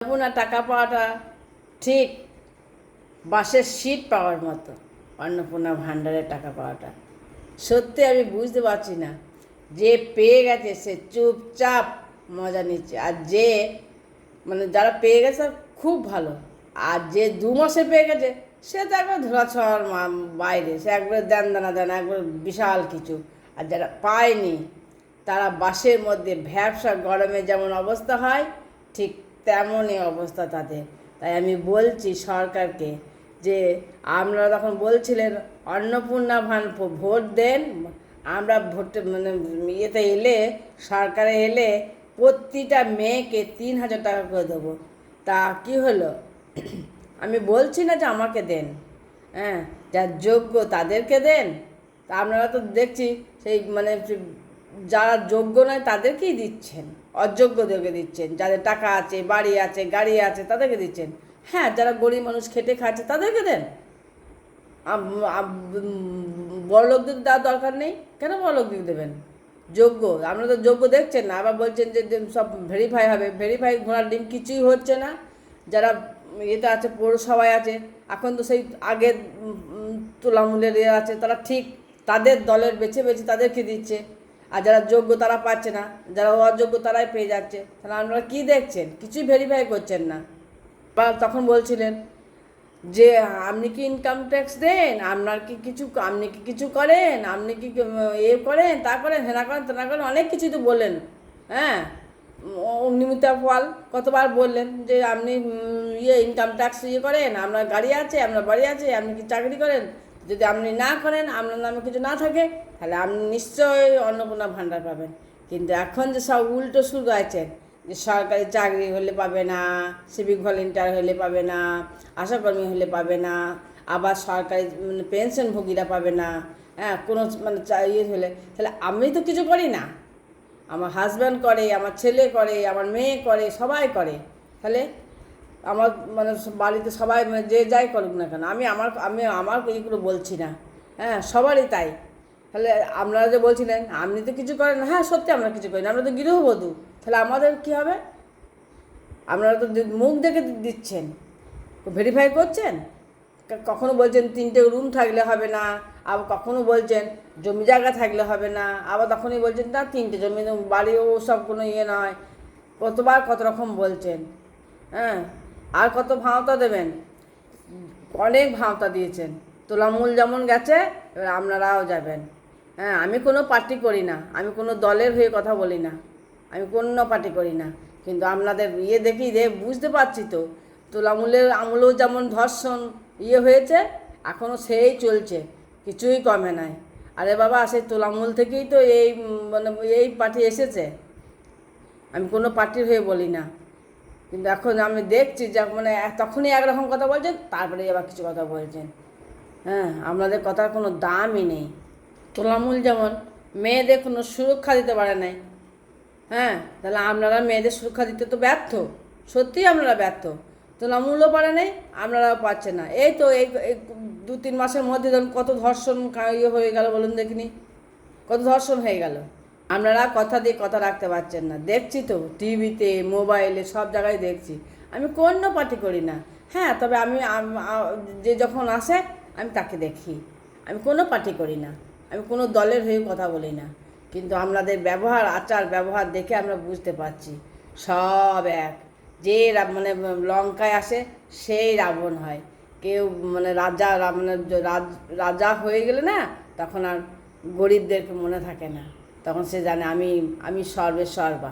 অন্নপূর্ণা টাকা পাওয়াটা ঠিক বাসের সিট পাওয়ার মতো। অন্নপূর্ণা ভাণ্ডারের টাকা পাওয়াটা সত্যি আমি বুঝতে পারছি না। যে পেয়ে গেছে সে চুপচাপ মজা নিচ্ছে, আর যে যারা পেয়ে গেছে খুব ভালো, আর যে 2 মাসে পেয়ে গেছে সে তো একবার ধরাছোঁয়ার বাইরে, সে একবার দেন দানা দেন একবার বিশাল কিছু। আর যারা পায়নি তারা বাসের মধ্যে ভ্যাবসা গরমে যেমন অবস্থা হয় ঠিক তেমনই অবস্থা তাদের। তাই আমি বলছি সরকারকে যে আপনারা তখন বলছিলেন অন্নপূর্ণা ভোট দেন, আমরা ভোটে ইয়েতে এলে, সরকারে এলে প্রতিটা মেয়েকে 3,000 টাকা করে দেবো। তা কি হলো? আমি বলছি না যে আমাকে দেন, হ্যাঁ, যার যোগ্য তাদেরকে দেন। তা আপনারা তো দেখছি সেই যারা যোগ্য নয় তাদেরকেই দিচ্ছেন, অযোগ্যদেরকে দিচ্ছেন। যাদের টাকা আছে, বাড়ি আছে, গাড়ি আছে তাদেরকে দিচ্ছেন। হ্যাঁ, যারা গরিব মানুষ খেটে খাচ্ছে তাদেরকে দেন। বড়লোকদের দেওয়ার দরকার নেই। কেন বড়লোকদের দেবেন? যোগ্য, আপনারা তো যোগ্য দেখছেন না। আবার বলছেন যে সব ভেরিফাই হবে। ভেরিফাই ঘোড়ার ডিম, কিছুই হচ্ছে না। যারা ইয়েতে আছে, পৌরসভায় আছে, এখন তো সেই আগের তৃণমূলের ইয়ে আছে, তারা ঠিক তাদের দলের বেছে বেছে তাদেরকে দিচ্ছে। আর যারা যোগ্য তারা পাচ্ছে না, যারা অযোগ্য তারাই পেয়ে যাচ্ছে। তাহলে আপনারা কী দেখছেন? কিছুই ভেরিফাই করছেন না। বা তখন বলছিলেন যে আপনি কি ইনকাম ট্যাক্স দেন, আপনি কি কিছু করেন, আপনি কি এ করেন, তা করেন, হেনা করেন, তেনা করেন, অনেক কিছুই তো বললেন। হ্যাঁ, অগ্নিমিত্রা পাল কতবার বললেন যে আপনি ইনকাম ট্যাক্স করেন, আপনার গাড়ি আছে, আপনার বাড়ি আছে, আপনি কি চাকরি করেন। যদি আপনি না করেন, আপনার নামে কিছু না থাকে, তাহলে আপনি নিশ্চয়ই অন্নপূর্ণা ভাণ্ডার পাবেন। কিন্তু এখন যে সব উল্টো শুরু আছে, যে সরকারি চাকরি হলে পাবে না, সিভিক ভলেন্টিয়ার হলে পাবে না, আশাকর্মী হলে পাবে না, আবার সরকারি পেনশনভোগীরা পাবে না। হ্যাঁ, কোনো ইয়ে হলে, তাহলে আমি তো কিছু করি না, আমার হাজব্যান্ড করে, আমার ছেলে করে, আমার মেয়ে করে, সবাই করে। তাহলে আমার বাড়িতে সবাই যে যাই করুক না কেন, আমি আমার এইগুলো বলছি না। হ্যাঁ, সবারই তাই। তাহলে আপনারা যে বলছিলেন আপনি তো কিছু করেন না, হ্যাঁ সত্যি আমরা কিছু করি না, আমরা তো গৃহবধূ। তাহলে আমাদের কী হবে? আপনারা তো মুখ দেখে দিচ্ছেন, ভেরিফাই করছেন। কখনো বলছেন 3টে রুম থাকলে হবে না, আবার কখনো বলছেন জমি জায়গা থাকলে হবে না, আবার তখনই বলছেন না 3টে জমি বাড়িও সব কোনো ইয়ে নয়। কতবার কত রকম বলছেন। হ্যাঁ, আর কত ভাঁওতা দেবেন? অনেক ভাঁওতা দিয়েছেন। তোলামূল যেমন গেছে, এবার আপনারাও যাবেন। হ্যাঁ, আমি কোনো পার্টি করি না, আমি কোনো দলের হয়ে কথা বলি না, আমি কোনো পার্টি করি না। কিন্তু আপনাদের দেখি বুঝতে পারছি তো, তোলামূলের আমলেও যেমন ধর্ষণ হয়েছে, এখনও সেই চলছে, কিছুই কমে নাই। আরে বাবা, সেই তোলামূল থেকেই তো এই পার্টি এসেছে। আমি কোনো পার্টির হয়ে বলি না, কিন্তু এখন আমি দেখছি যে তখনই একরকম কথা বলছেন, তারপরে আবার কিছু কথা বলছেন। হ্যাঁ, আপনাদের কথার কোনো দামই নেই। তোলামূল যেমন মেয়েদের কোনো সুরক্ষা দিতে পারে নাই, হ্যাঁ, তাহলে আপনারা মেয়েদের সুরক্ষা দিতে তো ব্যর্থ। সত্যিই আপনারা ব্যর্থ। তোলামূলও পারে নাই, আপনারাও পাচ্ছেন না। এই তো এই 2-3 মাসের মধ্যে ধরুন কত ধর্ষণ হয়ে গেল বলুন দেখিনি, কত ধর্ষণ হয়ে গেল। আপনারা কথা দিয়ে কথা রাখতে পারছেন না। দেখছি তো টিভিতে, মোবাইলে, সব জায়গায় দেখছি। আমি কোনো পার্টি করি না। হ্যাঁ, তবে আমি যে যখন আসে আমি তাকে দেখি। আমি কোনো পার্টি করি না, আমি কোনো দলের হয়ে কথা বলি না। কিন্তু আপনাদের ব্যবহার, আচার ব্যবহার দেখে আমরা বুঝতে পারছি সব এক। যে লঙ্কায় আসে সেই রাবণ হয়। কেউ রাজা রাজা হয়ে গেলে না, তখন আর গরিবদেরকে মনে থাকে না। তখন সে জানে আমি সর্বে সর্বা।